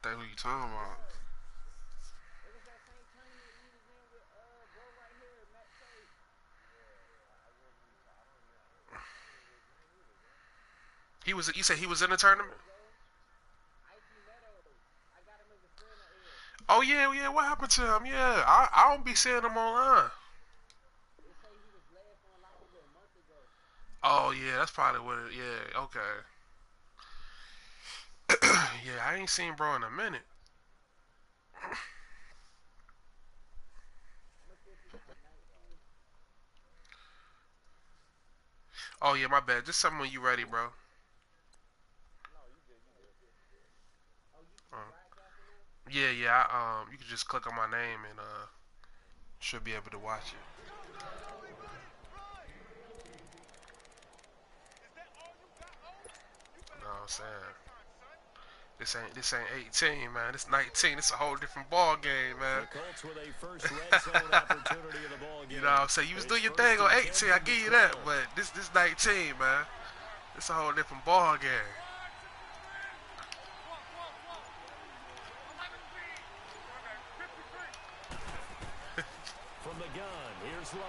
think who you talking about. He was. You said he was in the tournament. Oh yeah, yeah. What happened to him? Yeah, I don't be seeing him online. Oh yeah, that's probably what it. Yeah, okay. Yeah, I ain't seen bro in a minute. Oh yeah, my bad. Just something when you ready, bro. Uh, yeah, yeah. You can just click on my name and should be able to watch it. You know what I'm saying? This ain't 18, man. This 19. It's a whole different ball game, man. The Colts with a first red zone opportunity in the ball game. You know what I'm saying? You was doing your thing on 18, I give you that, but this 19, man. It's a whole different ball game. From the gun, here's Love.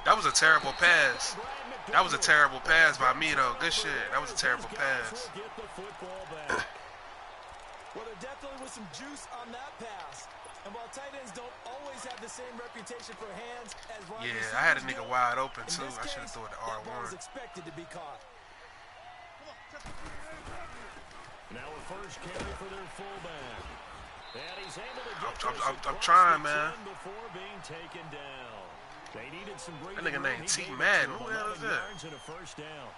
That was a terrible pass. That was a terrible pass by me, though. Good shit. That was a terrible pass. Well, there definitely was some juice on that pass. And while tight ends don't always have the same reputation for hands as wide receivers, yeah, I had a nigga wide open too. I should have thrown the R1. Expected to be caught. Now a first carry for their fullback. And he's able to get I'm trying, man. Before being taken down. They needed some great. That nigga named T Madden. Who the hell is that? And a first down.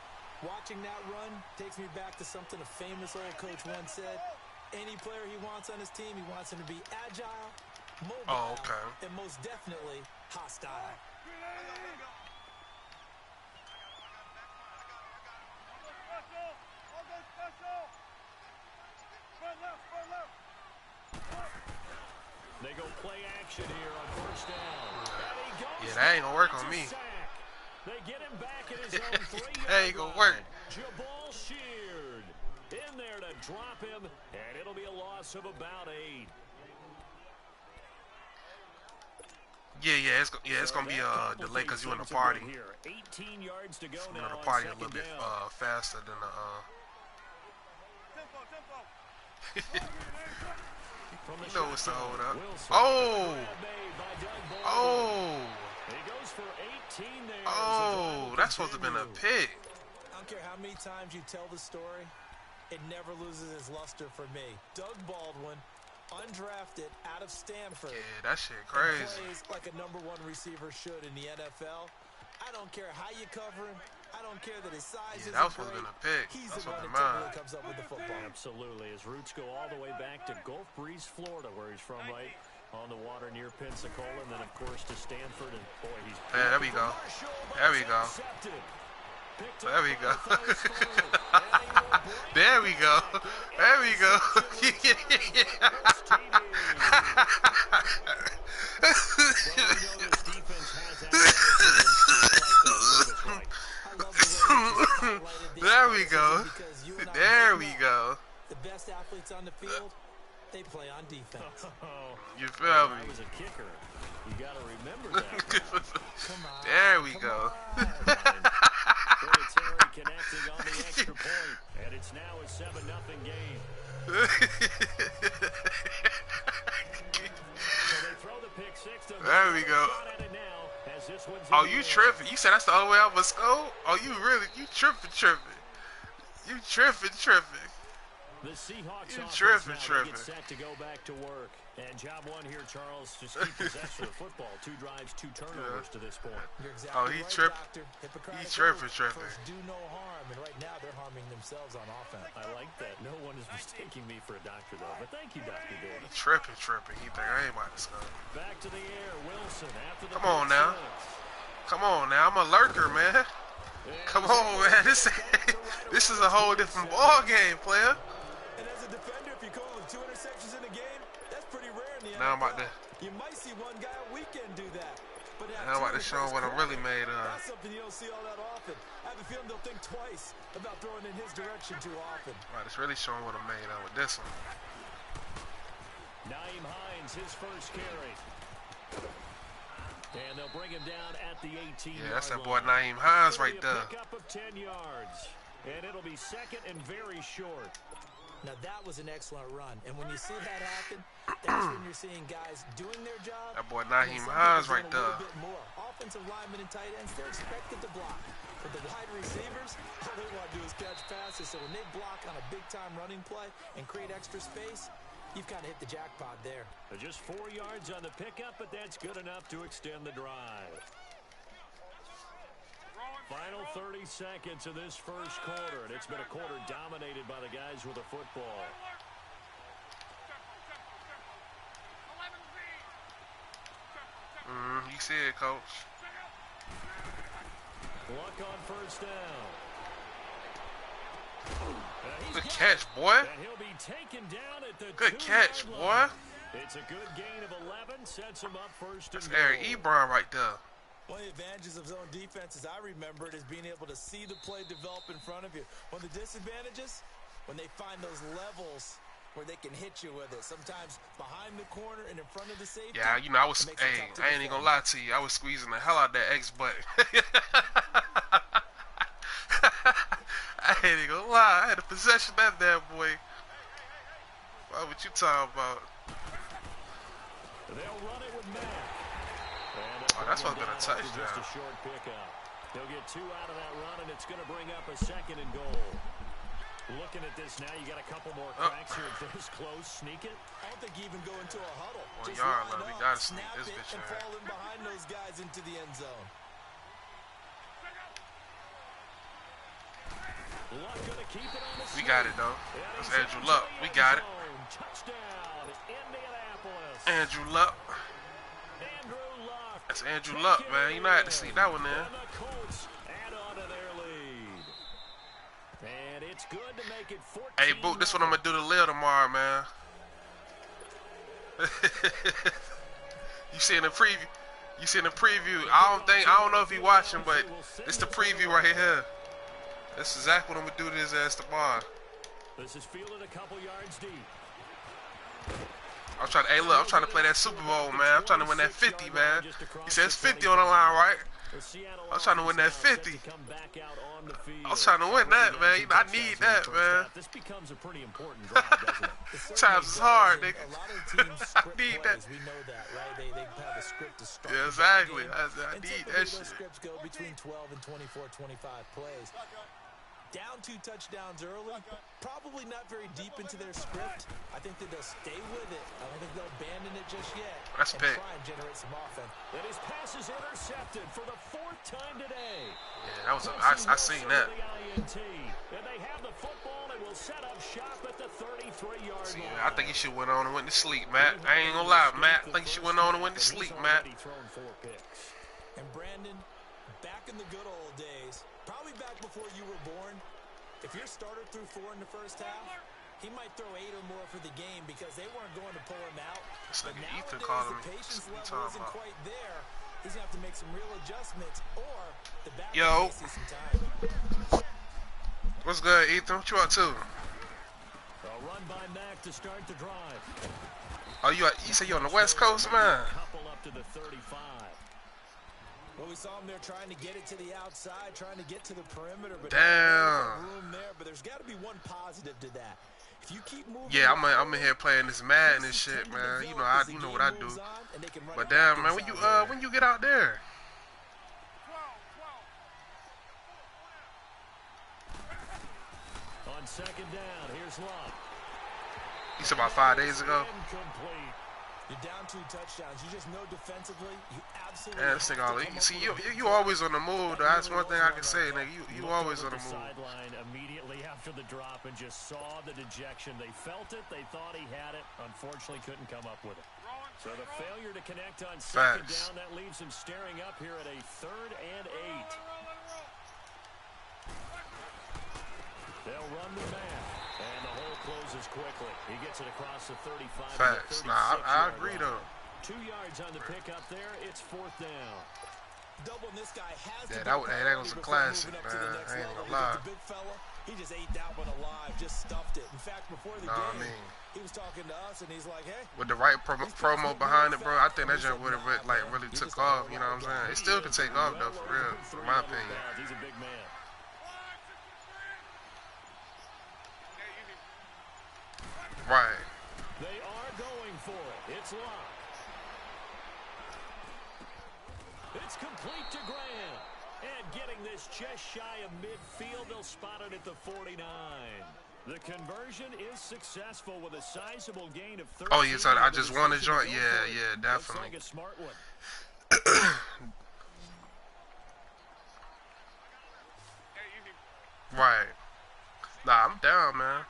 Watching that run takes me back to something a famous old coach once said. Any player he wants on his team, he wants him to be agile, mobile, and most definitely hostile. They go play action here on first down. Yeah, that ain't gonna work on me. They get him back in his own 3-yard that ain't gonna work. Jabal Sheard in there to drop him, and it'll be a loss of about 8. Yeah, it's gonna be a delay because you in the party. 18 yards to go you now. In the party a little bit faster than the You know what's the hold up? Oh, that's supposed to have been a pick. I don't care how many times you tell the story, it never loses its luster for me. Doug Baldwin, undrafted out of Stanford. Yeah, that shit crazy. Plays like a #1 receiver should in the NFL. I don't care how you cover him. I don't care that his size is. That was supposed to be a pick. He's that's the what one the that comes up with the football. Absolutely. His roots go all the way back to Gulf Breeze, Florida, where he's from, right on the water near Pensacola, and then, of course, to Stanford. And, boy, he's... Yeah, there we go. There we go. There we go. There we go. There we go. There we go. There we go. The best athletes on the field, they play on defense. You feel me? I was a kicker. You got to remember that. Come on. There we go. Terry connecting on the extra point, and it's now a 7-0 game. So they throw the pick six. There we go. Oh, you tripping? You said that's the only way I was score? Oh, you really? You tripping? You tripping? The Seahawks tripping. Get set to go back to work. And job one here, Charles, just keep possession of the football. 2 drives, 2 turnovers to this point. Exactly he tripping. He tripping. First, do no harm, and right now they're harming themselves on offense. I like that. No one is mistaking me for a doctor, though. But thank you, Dr. Davis. Tripping. He think I ain't about to score. Back to the air, Wilson after the Come on now. I'm a lurker, man. Come on, man. This is a whole different ball game, player. And as a defender, if you call him 2 interceptions in a game, that's pretty rare in the NFL. Now I'm about to. You might see one guy a weekend do that. I'm about to show them what I'm really made of. That's something you don't see all that often. I have a feeling they'll think twice about throwing in his direction too often. All right, it's really showing what I'm made of with this one. Nyheim Hines, his first carry. And they'll bring him down at the 18-yard Yeah, that's that boy Nyheim Hines right there. Pickup of 10 yards. And it'll be second and very short. Now, that was an excellent run. And when you see that happen, that's when you're seeing guys doing their job. That boy Nyheim Hines right there. Offensive linemen and tight ends, they're expected to block. But the wide receivers, all they want to do is catch passes. So when they block on a big-time running play and create extra space, you've kind of hit the jackpot there. Just 4 yards on the pickup, but that's good enough to extend the drive. Final 30 seconds of this first quarter, and it's been a quarter dominated by the guys with the football. You see it, Coach. Luck on first down. Good catch, boy. And he'll be taken down at the Good catch, boy. It's a good gain of 11, sets him up first. That's Eric Ebron right there. One of the advantages of zone defense, as I remember it, is being able to see the play develop in front of you. One of the disadvantages, when they find those levels where they can hit you with it. Sometimes behind the corner and in front of the safety. Yeah, you know, I ain't even gonna lie to you. I was squeezing the hell out that X button. I ain't even gonna lie. I had a possession that bad boy. What you talking about? They'll run it with Matt. Oh, that's what's gonna touchdown. Just a short pickup. They'll get 2 out of that run, and it's going to bring up a second and goal. Looking at this now, you got a couple more cracks here. This close, sneak it. I don't think you even go into a huddle. 1 Just yard, line man. We up, gotta sneak snap this it, bitch and in. fall in behind those guys into the end zone. Luck gonna keep it on the We got it though. That's Andrew Luck. We got it. Touchdown, Indianapolis. Andrew Luck. Andrew Luck. That's Andrew Luck, man. You know I had to see that one there. And the Colts add on to their lead. And it's good to make it 14. Hey, Boot, this one I'm gonna do to Lil tomorrow, man. You see in the preview. You see in the preview. I don't know if he watching, but it's the preview right here. That's exactly what I'm gonna do to his ass tomorrow. This is fielded a couple yards deep. I'm trying to, hey look, I'm trying to play that Super Bowl, man. I'm trying to win that 50, man. He says 50 on the line, right? I'm trying to win that 50. I'm trying to win that, man. You know, I need that, man. This becomes a pretty important drive, doesn't it? Times is hard, nigga. A lot of teams script I need that. plays. We know that, right? They have a script to start. Yeah, exactly. the game. I And need typically that those shit. scripts go between 12 and 24, 25 plays. Down 2 touchdowns early, probably not very deep into their script. I think that they'll stay with it. I don't think they'll abandon it just yet. That's and pick. try and generate some offense. And his pass is intercepted for the 4th time today. Yeah, that was I seen that. And they have the football and will set up shop at the 33-yard See, line. I think he should went on and went to sleep, Matt. I ain't gonna lie, Matt. I think he should went on and went to sleep, Matt. And Brandon, back in the good old days, probably back before you were born, if your starter threw 4 in the first half, he might throw 8 or more for the game because they weren't going to pull him out. It's like But Ethan nowadays, calling the me. patience What you level talking isn't about? quite there. He's going to have to make some real adjustments, or the back Yo. may see some time. What's good, Ethan? What you up to? A run by Mack to start the drive. Oh, you say you on the West Coast, man? Couple up to the 35. Well, we saw him there trying to get it to the outside, trying to get to the perimeter, but Damn. room there. But there's got to be one positive to that. If you keep moving, Yeah, I'm in here playing this Madden and shit, man. You know what I do. But damn, man, when you get out there? On second down, here's Luck. You said about 5 days ago. Incomplete. You're down 2 touchdowns. You just know defensively, you absolutely. Man, this thing all see you always on the move. Though. That's one thing I can say, nigga. You always on the move. Sideline immediately after the drop and just saw the dejection. They felt it. They thought he had it. Unfortunately, couldn't come up with it. So the failure to connect on second Facts. down, that leaves him staring up here at a 3rd and 8. They'll run the man, and the hole closes quickly. He gets it across the 35. Facts. Nah, I agree though. 2 yards on the pickup there. It's 4th down. Doubling this guy has Yeah, to that was a classic, man. I ain't gonna lie. The big fella, he just ate that one alive, just stuffed it. In fact, before the game, he was talking to us, and he's like, hey. With the right promo behind it, bro, I think that jump would have really took off, you know what I'm saying? It still could take off, though, for real, in my opinion. He's a big man. Right. They are going for it. It's locked. It's complete to Graham. And getting this just shy of midfield, they'll spot it at the 49. The conversion is successful with a sizable gain of 13. Oh, yes, I just won a joint. Yeah, definitely. Looks like a smart one. Right. Nah, I'm down, man.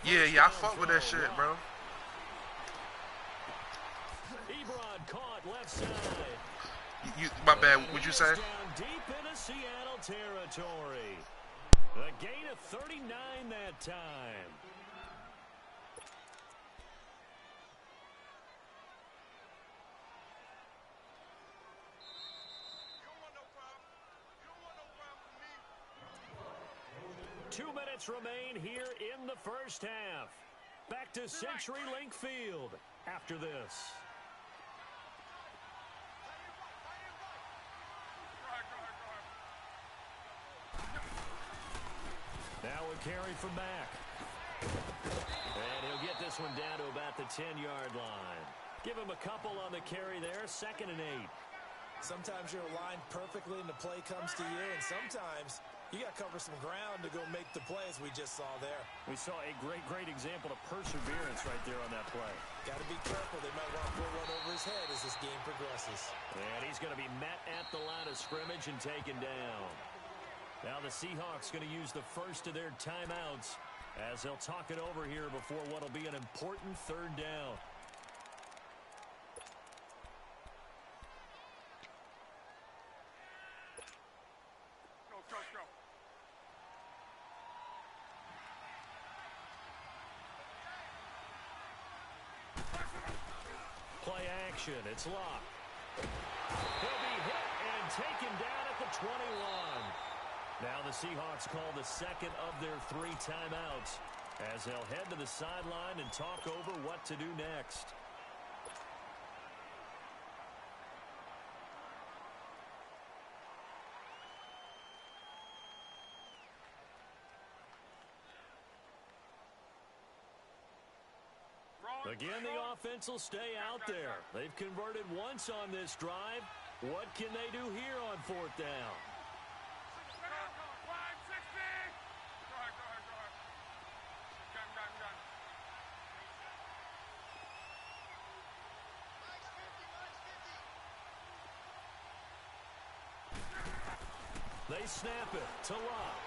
Yeah, I fuck with that shit, bro. Ebron caught left side. My bad, what'd you say? Down deep into Seattle territory. A gain of 39 that time. Two minutes remain here in the first half. Back to CenturyLink Field after this. Now a carry from Mack. And he'll get this one down to about the 10-yard line. Give him a couple on the carry there, 2nd and 8. Sometimes you're aligned perfectly and the play comes to you, and sometimes you got to cover some ground to go make the play, as we just saw there. We saw a great example of perseverance right there on that play. Got to be careful. They might want to pull one over his head as this game progresses. And he's going to be met at the line of scrimmage and taken down. Now the Seahawks going to use the first of their timeouts as they'll talk it over here before what will be an important 3rd down. Play action. It's locked. He'll be hit and taken down at the 21. Now the Seahawks call the 2nd of their 3 timeouts as they'll head to the sideline and talk over what to do next. Again, the offense will stay out there. They've converted once on this drive. What can they do here on 4th down? They snap it to Locke.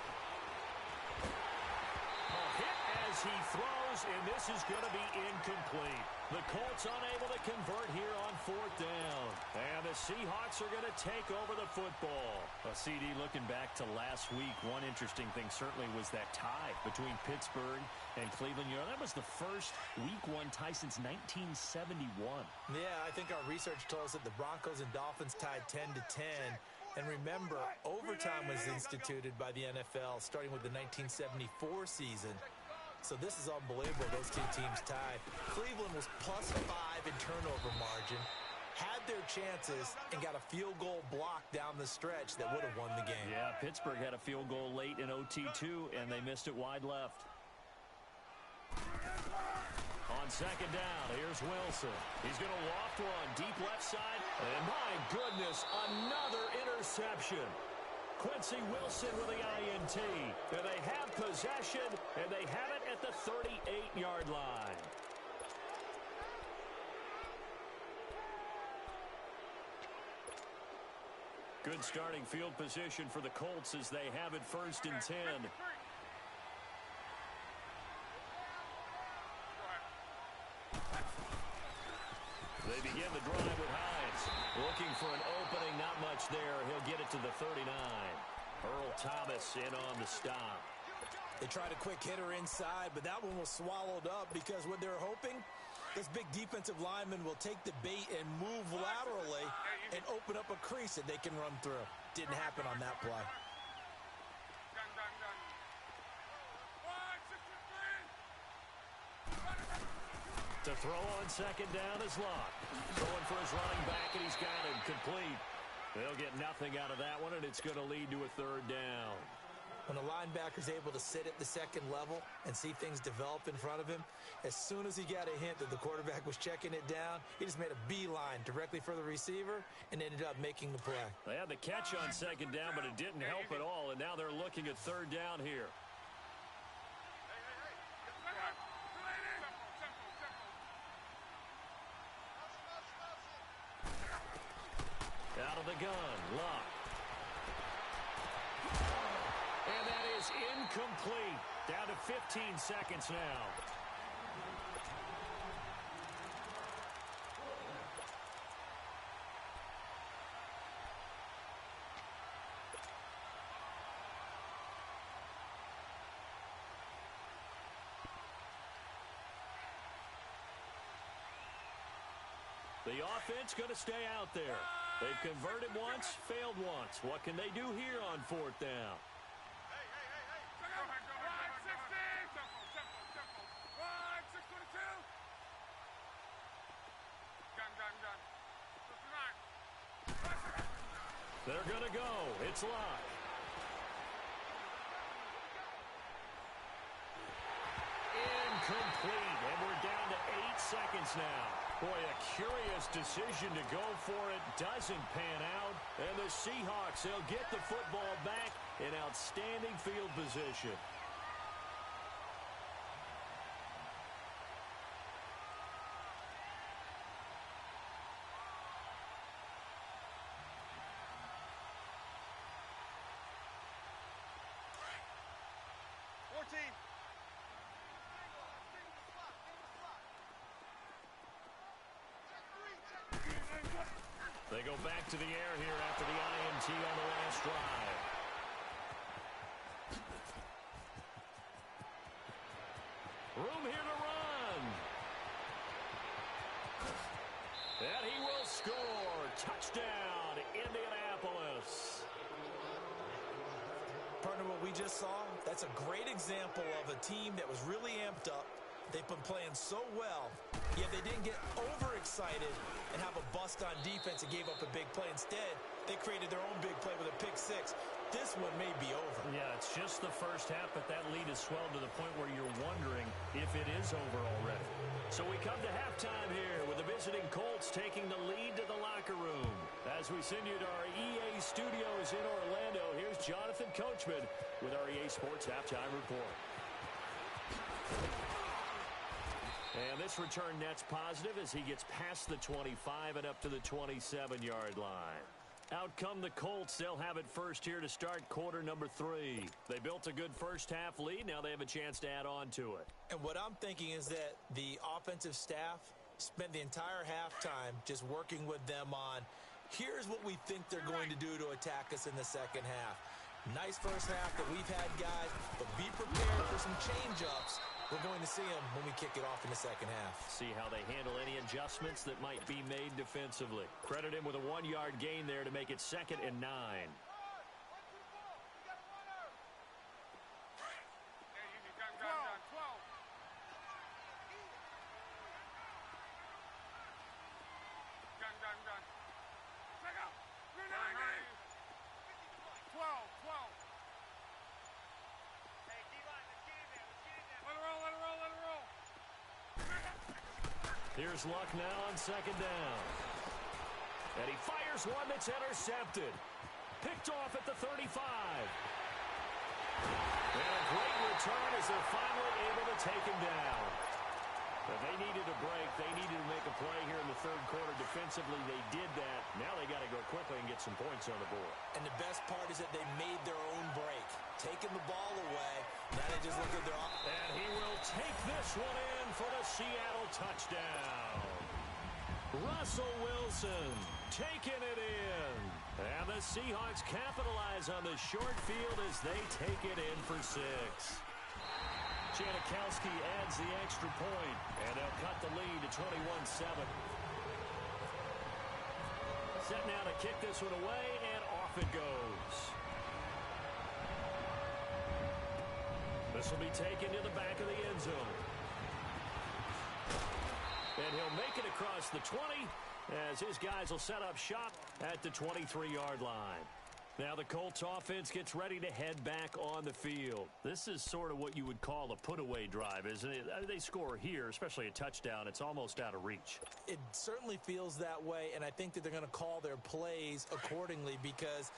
A hit as he throws, and this is going to be incomplete. The Colts unable to convert here on 4th down. And the Seahawks are going to take over the football. CD, looking back to last week, one interesting thing certainly was that tie between Pittsburgh and Cleveland. You know, that was the first Week 1 tie since 1971. Yeah, I think our research told us that the Broncos and Dolphins tied 10-10. And remember, overtime was instituted by the NFL starting with the 1974 season. So this is unbelievable, those two teams tied. Cleveland was +5 in turnover margin, had their chances, and got a field goal block down the stretch that would have won the game. Yeah, Pittsburgh had a field goal late in OT too, and they missed it wide left. On 2nd down, here's Wilson. He's going to loft one deep left side. And my goodness, another interception. Quincy Wilson with the INT. And they have possession, and they have it at the 38-yard line. Good starting field position for the Colts as they have it 1st and 10. They begin the drive with Hines. Looking for an opening, not much there. He'll get it to the 39. Earl Thomas in on the stop. They tried a quick hitter inside, but that one was swallowed up because what they're hoping, this big defensive lineman will take the bait and move laterally and open up a crease that they can run through. Didn't happen on that play. To throw on second down is Locke. Throwing for his running back, and he's got him complete. They'll get nothing out of that one, and it's going to lead to a third down. When a linebacker's able to sit at the second level and see things develop in front of him, as soon as he got a hint that the quarterback was checking it down, he just made a beeline directly for the receiver and ended up making the play. They had the catch on second down, but it didn't help at all, and now they're looking at third down here. Out of the gun, Locke. And that is incomplete. Down to 15 seconds now. The offense going to stay out there. They've converted once, failed once. What can they do here on fourth down? They're going to go. It's Locke. Incomplete. And we're down to 8 seconds now. Boy, a curious decision to go for it. Doesn't pan out. And the Seahawks, they'll get the football back in outstanding field position. They go back to the air here after the INT on the last drive. Room here to run. And he will score. Touchdown, Indianapolis. Partner, what we just saw, that's a great example of a team that was really amped up. They've been playing so well, yet they didn't get overexcited and have a bust on defense and gave up a big play. Instead, they created their own big play with a pick six. This one may be over. Yeah, it's just the first half, but that lead has swelled to the point where you're wondering if it is over already. So we come to halftime here with the visiting Colts taking the lead to the locker room. As we send you to our EA studios in Orlando, here's Jonathan Coachman with our EA Sports Halftime Report. And this return net's positive as he gets past the 25 and up to the 27-yard line. Out come the Colts. They'll have it first here to start quarter number 3. They built a good first-half lead. Now they have a chance to add on to it. And what I'm thinking is that the offensive staff spent the entire halftime just working with them on, here's what we think they're going to do to attack us in the second half. Nice first half that we've had, guys, but be prepared for some change-ups. We're going to see them when we kick it off in the second half. See how they handle any adjustments that might be made defensively. Credit him with a 1-yard gain there to make it 2nd and 9. Here's Luck now on 2nd down. And he fires one that's intercepted. Picked off at the 35. And a great return as they're finally able to take him down. But they needed a break. They needed to make a play here in the third quarter. Defensively, they did that. Now they got to go quickly and get some points on the board. And the best part is that they made their own break. Taking the ball away. Now they just look at their... And he will take this one in for the Seattle touchdown. Russell Wilson taking it in. And the Seahawks capitalize on the short field as they take it in for 6. Janikowski adds the extra point, and they'll cut the lead to 21-7. Set now to kick this one away, and off it goes. This will be taken to the back of the end zone. And he'll make it across the 20 as his guys will set up shop at the 23-yard line. Now the Colts offense gets ready to head back on the field. This is sort of what you would call a put-away drive, isn't it? They score here, especially a touchdown. It's almost out of reach. It certainly feels that way, and I think that they're going to call their plays accordingly because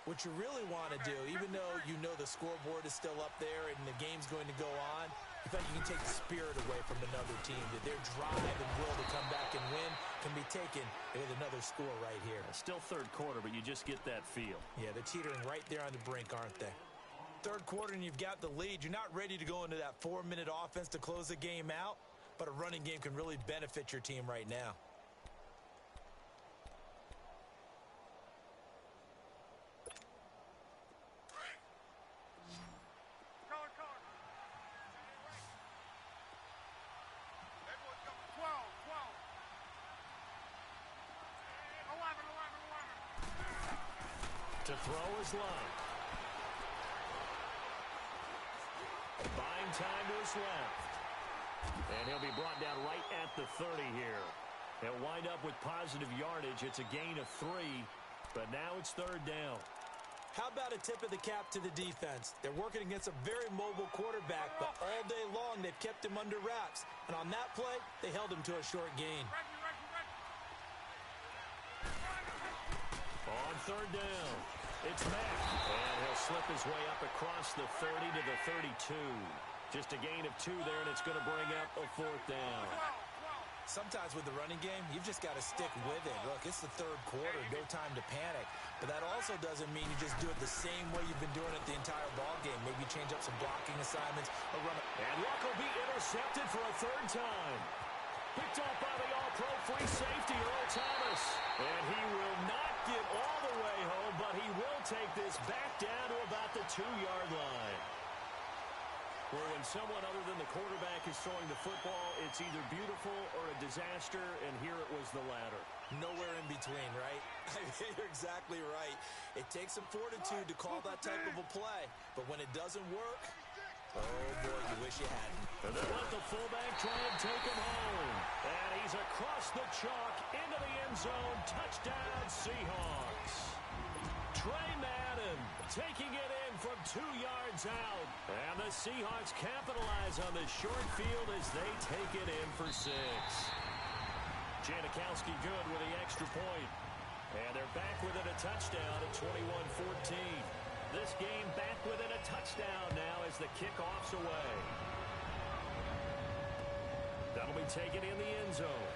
what you really want to do, even though you know the scoreboard is still up there and the game's going to go on, you feel like you can take the spirit away from another team, that their drive and will to come back and win can be taken with another score right here. Still third quarter, but you just get that feel. Yeah, they're teetering right there on the brink, aren't they? Third quarter and you've got the lead. You're not ready to go into that 4-minute offense to close the game out, but a running game can really benefit your team right now. To throw his line. Buying time to his left. And he'll be brought down right at the 30 here. He'll wind up with positive yardage. It's a gain of 3, but now it's third down. How about a tip of the cap to the defense? They're working against a very mobile quarterback, but all day long they've kept him under wraps. And on that play, they held him to a short gain. On third down, it's Mack. And he'll slip his way up across the 30 to the 32. Just a gain of 2 there, and it's going to bring up a fourth down. Sometimes with the running game, you've just got to stick with it. Look, it's the third quarter, no time to panic. But that also doesn't mean you just do it the same way you've been doing it the entire ball game. Maybe change up some blocking assignments or run it. And Luck will be intercepted for a third time. Picked off by the all-pro free safety, Earl Thomas. And he will not get all the way home, but he will take this back down to about the 2-yard line. Well, when someone other than the quarterback is throwing the football, it's either beautiful or a disaster, and here it was the latter. Nowhere in between, right? You're exactly right. It takes some fortitude to call that type of a play, but when it doesn't work, oh, boy, you wish you hadn't. And they let the fullback try and take him home. And he's across the chalk into the end zone. Touchdown, Seahawks. Trey Madden taking it in from 2 yards out. And the Seahawks capitalize on the short field as they take it in for 6. Janikowski good with the extra point. And they're back within a touchdown at 21-14. This game back within a touchdown now as the kickoff's away. That'll be taken in the end zone.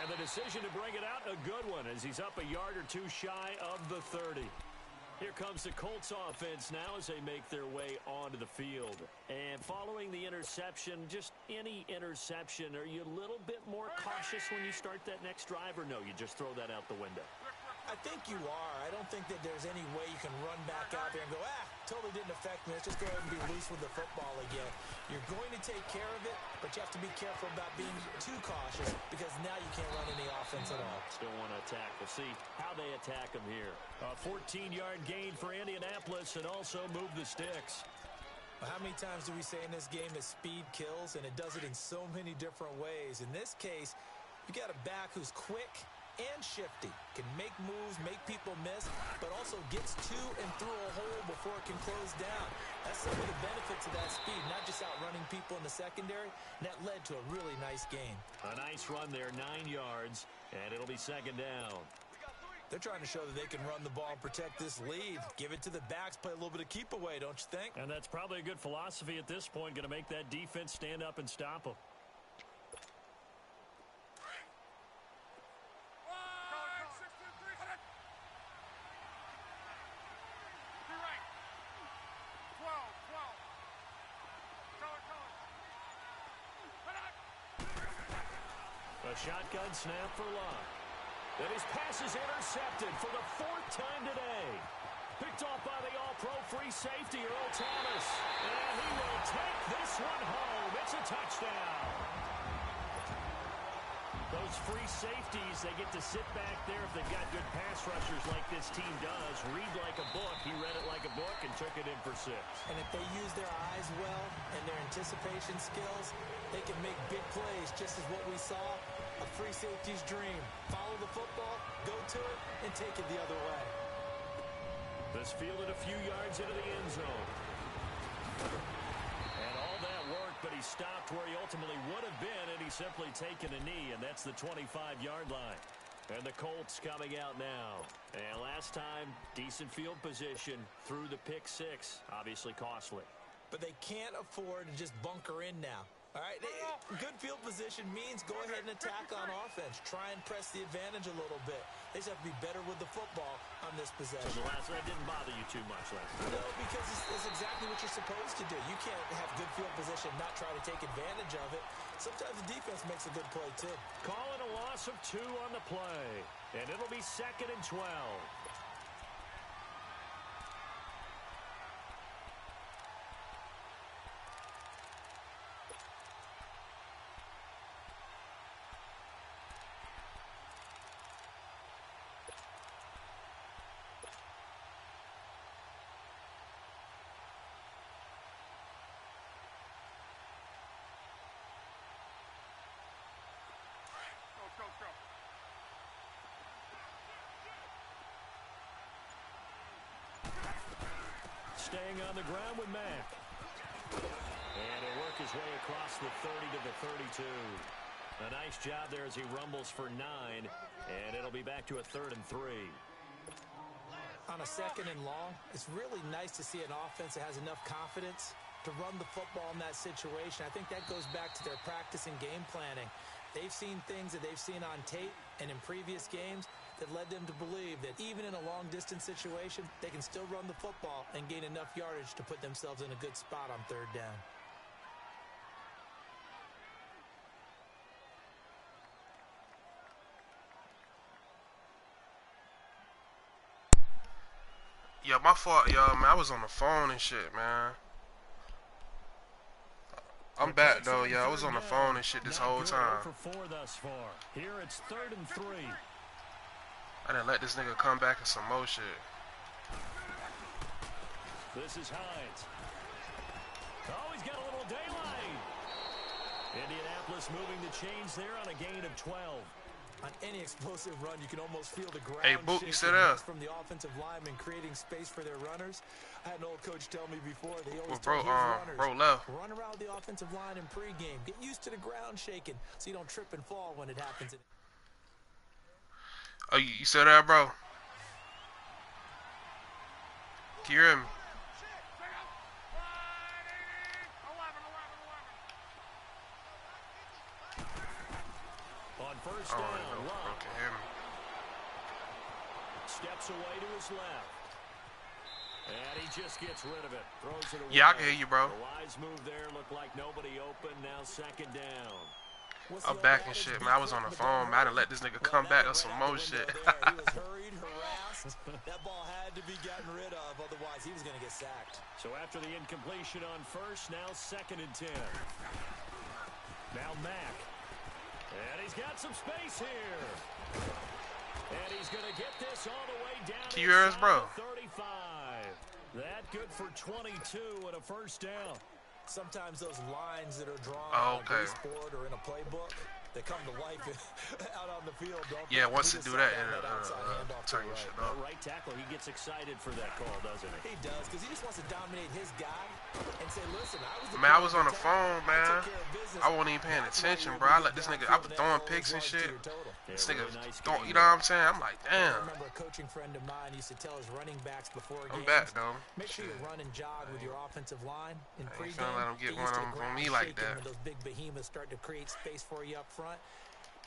And the decision to bring it out, a good one, as he's up a yard or 2 shy of the 30. Here comes the Colts offense now as they make their way onto the field. And following the interception, just any interception, are you a little bit more cautious when you start that next drive, or no, you just throw that out the window? I think you are. I don't think that there's any way you can run back out there and go, totally didn't affect me. Let's just go ahead and be loose with the football again. You're going to take care of it, but you have to be careful about being too cautious because now you can't run any offense at all. Still want to attack. We'll see how they attack them here. A 14-yard gain for Indianapolis and also move the sticks. Well, how many times do we say in this game that speed kills, and it does it in so many different ways? In this case, you got a back who's quick and shifty, can make moves, make people miss, but also gets to and through a hole before it can close down. That's some of the benefits of that speed, not just outrunning people in the secondary, and that led to a really nice game. A nice run there, 9 yards, and it'll be second down. They're trying to show that they can run the ball and protect this lead. Give it to the backs, play a little bit of keep away, don't you think? And that's probably a good philosophy at this point, going to make that defense stand up and stop them. A shotgun snap for Luck. And his pass is intercepted for the 4th time today. Picked off by the all-pro free safety, Earl Thomas. And he will take this one home. It's a touchdown. Those free safeties, they get to sit back there if they've got good pass rushers like this team does. Read like a book. He read it like a book and took it in for 6. And if they use their eyes well and their anticipation skills, they can make big plays, just as what we saw. A free safety's dream. Follow the football, go to it, and take it the other way. This fielded a few yards into the end zone. And all that work, but he stopped where he ultimately would have been, and he's simply taken a knee, and that's the 25-yard line. And the Colts coming out now. And last time, decent field position through the pick 6. Obviously costly. But they can't afford to just bunker in now. All right, good field position means go ahead and attack on offense. Try and press the advantage a little bit. They just have to be better with the football on this possession. So the last one didn't bother you too much last time? No, because it's exactly what you're supposed to do. You can't have good field position, not try to take advantage of it. Sometimes the defense makes a good play, too. Calling a loss of 2 on the play. And it'll be 2nd and 12. Staying on the ground with Mack. And he'll work his way across the 30 to the 32. A nice job there as he rumbles for 9. And it'll be back to a 3rd and 3. On a 2nd and long, it's really nice to see an offense that has enough confidence to run the football in that situation. I think that goes back to their practice and game planning. They've seen things that they've seen on tape and in previous games that led them to believe that even in a long-distance situation, they can still run the football and gain enough yardage to put themselves in a good spot on 3rd down. Yeah, my fault, y'all, man. I was on the phone and shit, man. I'm back, though, yeah. I was on the phone and shit this whole time. For 4 thus far. Here it's 3rd and 3. I didn't let this nigga come back and some more shit. This is Hines. Oh, he's got a little daylight. Indianapolis moving the chains there on a gain of 12. On any explosive run, you can almost feel the ground hey, Book, you still shaking there? from the offensive linemen creating space for their runners. I had an old coach tell me before, they always Well, told his runners, bro left. run around the offensive line in pregame. Get used to the ground shaking so you don't trip and fall when it happens. Oh, you still there, bro? Can you hear me? On first Oh, down, bro, Love can hear me. steps away to his left. And he just gets rid of it. Throws it away. Yeah, I can hear you, bro. The wise move there. Looked like nobody open. Now 2nd down. I'm back and shit, man. I was on the phone, man. I didn't let this nigga come back or some more shit. He was hurried, harassed. That ball had to be gotten rid of, otherwise he was going to get sacked. So after the incompletion on first, now 2nd and 10. Now Mack. And he's got some space here. And he's going to get this all the way down. Can you hear us, bro? 35. That good for 22 and a first down. Sometimes those lines that are drawn Oh, on okay. a baseboard or in a playbook, they come to life out on the field, don't Yeah, they? once We it just do saw that, outside handoff to turn your right. shit The up. right tackle, he gets excited for that call, doesn't he? He does, because he just wants to dominate his guy and say, listen, I was the Man, I was on the player phone, I man. took care of business. I wasn't even paying That's why attention, you're bro. I able let to this get nigga, I downfield, was and throwing that picks and always runs to shit. your total. This Yeah, nigga, really nice don't, game you know what I'm saying? I'm like, I damn. remember a coaching friend of mine used to tell his running backs before I'm games, back, though. make sure you Shit. run and jog with your offensive line in I ain't pregame. finna let him get Get one used to on the ground me like shaking that. when those big behemoths start to create space for you up front.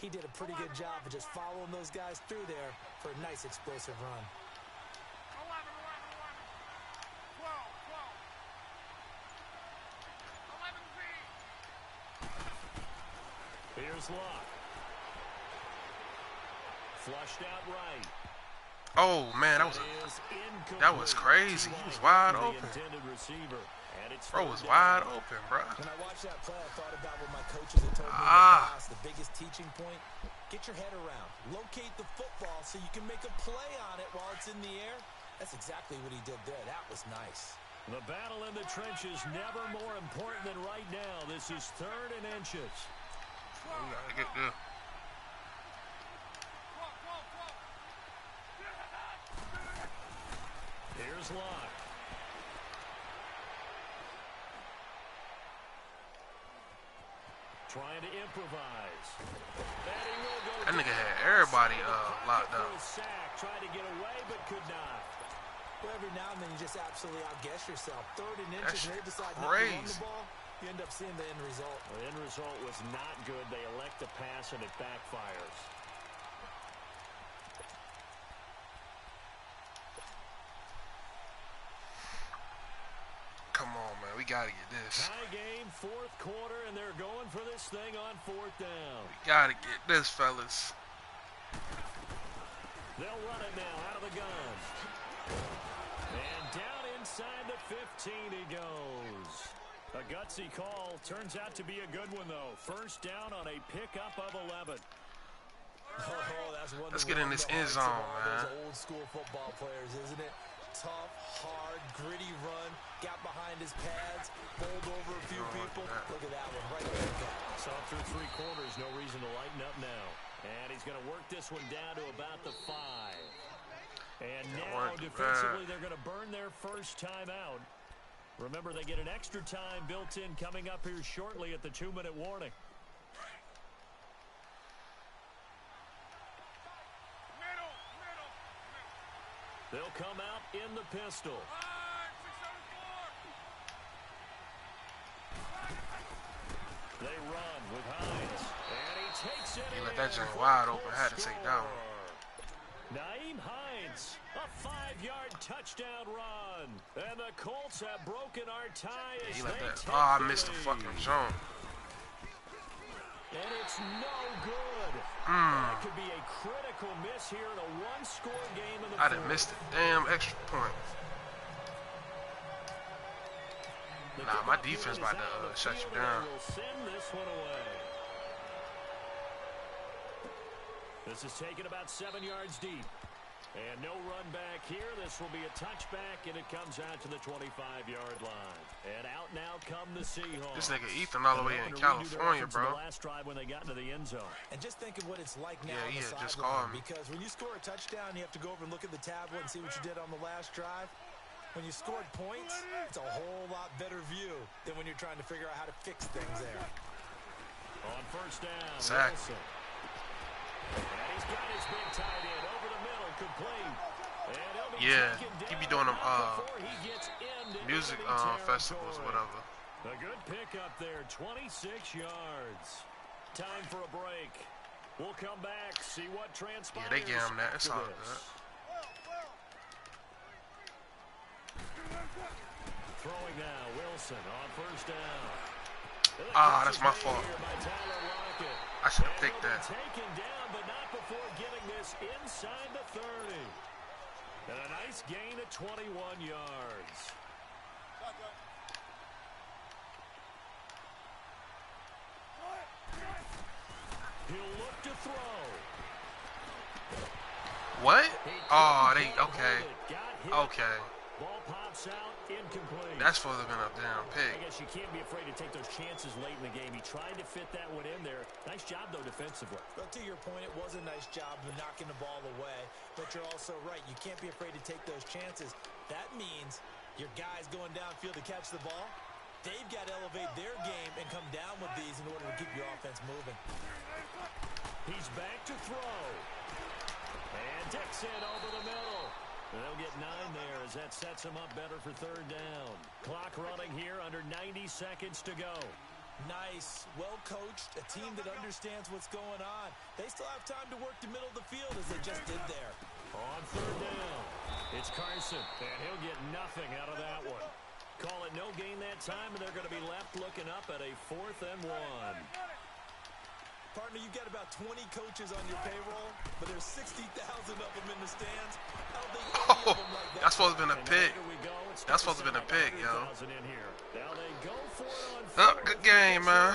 He did a pretty good job of just following those guys through there for a nice explosive run. 11, 12, 11, 11 Z. Here's Locke. Flushed out right. Oh man, that was crazy. He was wide open. Bro was wide open, bro. When I watched that play, I thought about what my coaches had told me in the past. The biggest teaching point: get your head around, locate the football so you can make a play on it while it's in the air. That's exactly what he did there. That was nice. The battle in the trenches never more important than right now. This is 3rd and inches. We gotta get good. Here's Locke. Trying to improvise. That nigga had everybody locked up. Tried to get away but could not. Well, every now and then you just absolutely outguess yourself. 3rd and inches, and they decide crazy. not to run the ball. You end up seeing the end result. The end result was not good. They elect to pass and it backfires. Come on, man. We got to get this. Tie game, 4th quarter, and they're going for this thing on 4th down. We got to get this, fellas. They'll run it now out of the gun. And down inside the 15 he goes. A gutsy call. Turns out to be a good one, though. 1st down on a pickup of 11. That's one. Let's get in this end zone, man. Those old school football players, isn't it? Tough, hard, gritty run. Got behind his pads, bowled over a few people. Look at that one right there. So through 3 quarters, no reason to lighten up now. And he's going to work this one down to about the 5. And now defensively, they're going to burn their first time out. Remember, they get an extra time built in coming up here shortly at the 2-minute warning. They'll come out in the pistol. They run with Hines. And he takes it. He let that joint wide open. Had to take that one. Nyheim Hines, a 5-yard touchdown run. And the Colts have broken our tie as he let they that. take Oh, I the missed the lead. fucking jump. And it's no good. That could be a critical miss here in a 1-score game in the I done missed a damn extra point. Nah, my defense about to shut you down. We'll send this one away. This is taken about 7 yards deep. And no run back here. This will be a touchback, and it comes out to the 25-yard line. And out now come the Seahawks. This nigga Ethan all the way in California, bro. The last drive when they got into the end zone. And just think of what it's like now Yeah, on the yeah, just sideline. call me. Because when you score a touchdown, you have to go over and look at the tablet and see what you did on the last drive. When you scored points, it's a whole lot better view than when you're trying to figure out how to fix things there. On 1st down, Exactly. Wilson. And he's got his big tight end over the middle, complete. And he'll be he be doing them before he gets into music enemy festivals, territory. whatever. A good pickup there, 26 yards. Time for a break. We'll come back, see what transpires. Yeah, they gave him that. It's all good. Throwing now, Wilson on 1st down. Ah, that's my fault. I should have picked that. Taken down, but not before getting this inside the 30. And a nice gain of 21 yards. He'll look to throw. What? Oh, okay. Okay. Ball pops out, incomplete. That's supposed to have been a damn I pick. guess you can't be afraid to take those chances late in the game. He tried to fit that one in there. Nice job, though, defensively. But to your point, it was a nice job of knocking the ball away. But you're also right. You can't be afraid to take those chances. That means your guys going downfield to catch the ball, they've got to elevate their game and come down with these in order to keep your offense moving. He's back to throw. And Dixon over the middle. They'll get 9 there as that sets him up better for 3rd down. Clock running here under 90 seconds to go. Nice, well-coached, a team that understands what's going on. They still have time to work the middle of the field as they just did there. On 3rd down, it's Carson, and he'll get nothing out of that one. Call it no gain that time, and they're going to be left looking up at a 4th and 1. Partner, you've got about 20 coaches on your payroll, but there's 60,000 of them in the stands. I don't think any of them like that. That's supposed to have been a pick. That's supposed to have been a pick, yo. Good game, man.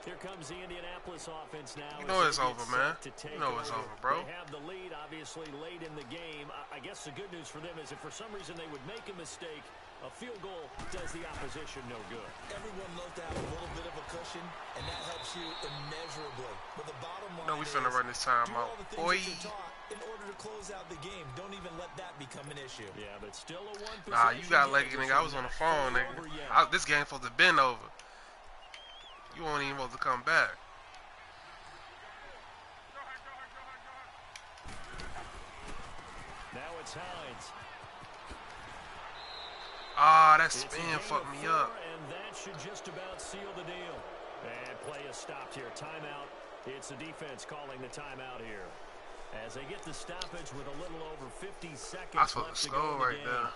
Here comes the Indianapolis offense now. You know it's over, man. You know it's over, bro. They have the lead, obviously, late in the game. I guess the good news for them is if for some reason they would make a mistake, a field goal does the opposition no good. Everyone loves to have a little bit of a cushion, and that helps you immeasurably. But the bottom line No, we finna run this time out. Boy. In order to close out the game, don't even let that become an issue. Yeah, but still a one. Nah, you got lucky, nigga. I was on the phone, nigga. This game supposed to have been over. You won't even supposed to come back. Now it's Hines. Ah, that spin fucked me up. And that should just about seal the deal. And play is stopped here. Timeout. It's the defense calling the timeout here. As they get the stoppage with a little over 50 seconds I supposed left to to go score in the right game. there.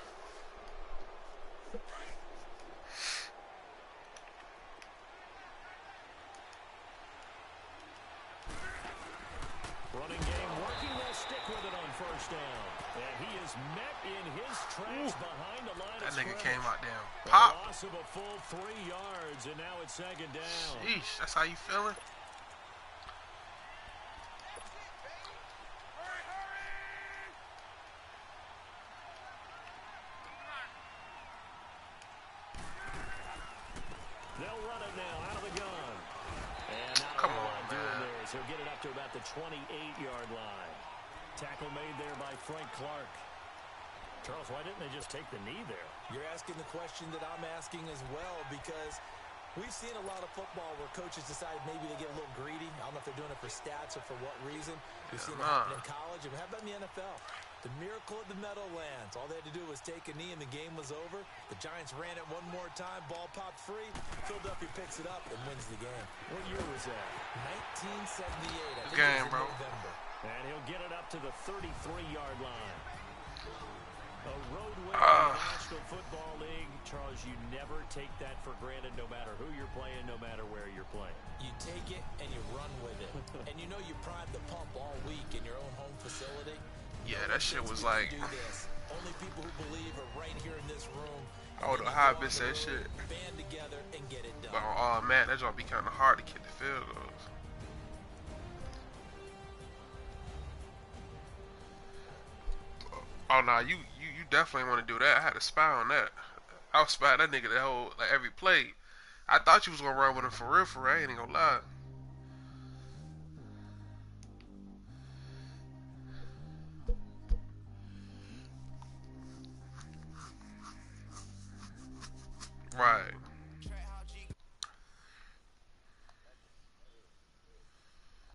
Running game working. They'll stick with it on first down. And he is met in his tracks behind the line That of nigga scrimmage. came out there. A Pop. loss of a full 3 yards, and now it's second down. Sheesh, that's how you feeling? They'll run it now out of the gun. And not Come a whole on, lot doing man. there, so he'll get it up to about the 28-yard line. Tackle made there by Frank Clark. Charles, why didn't they just take the knee there? You're asking the question that I'm asking as well, because we've seen a lot of football where coaches decide maybe they get a little greedy. I don't know if they're doing it for stats or for what reason. We've seen it happen in college, and how about in the NFL? The miracle at the Meadowlands. All they had to do was take a knee, and the game was over. The Giants ran it one more time. Ball popped free. Philadelphia picks it up and wins the game. What year was that? 1978. I think Game, it was in bro. November. And he'll get it up to the 33-yard line. A road win in the National Football League. Charles, you never take that for granted no matter who you're playing, no matter where you're playing. You take it and you run with it. And you know you primed the pump all week in your own home facility. Yeah, that shit was like, Do this. Only people who believe are right here in this room. I would have high bitch that shit. Band together and get it done. But man, that's gonna be kind of hard to kick the field goals. Oh nah, you definitely want to do that. I had to spy on that. I was spying that nigga the whole every play. I thought you was gonna run with him for real. I ain't gonna lie.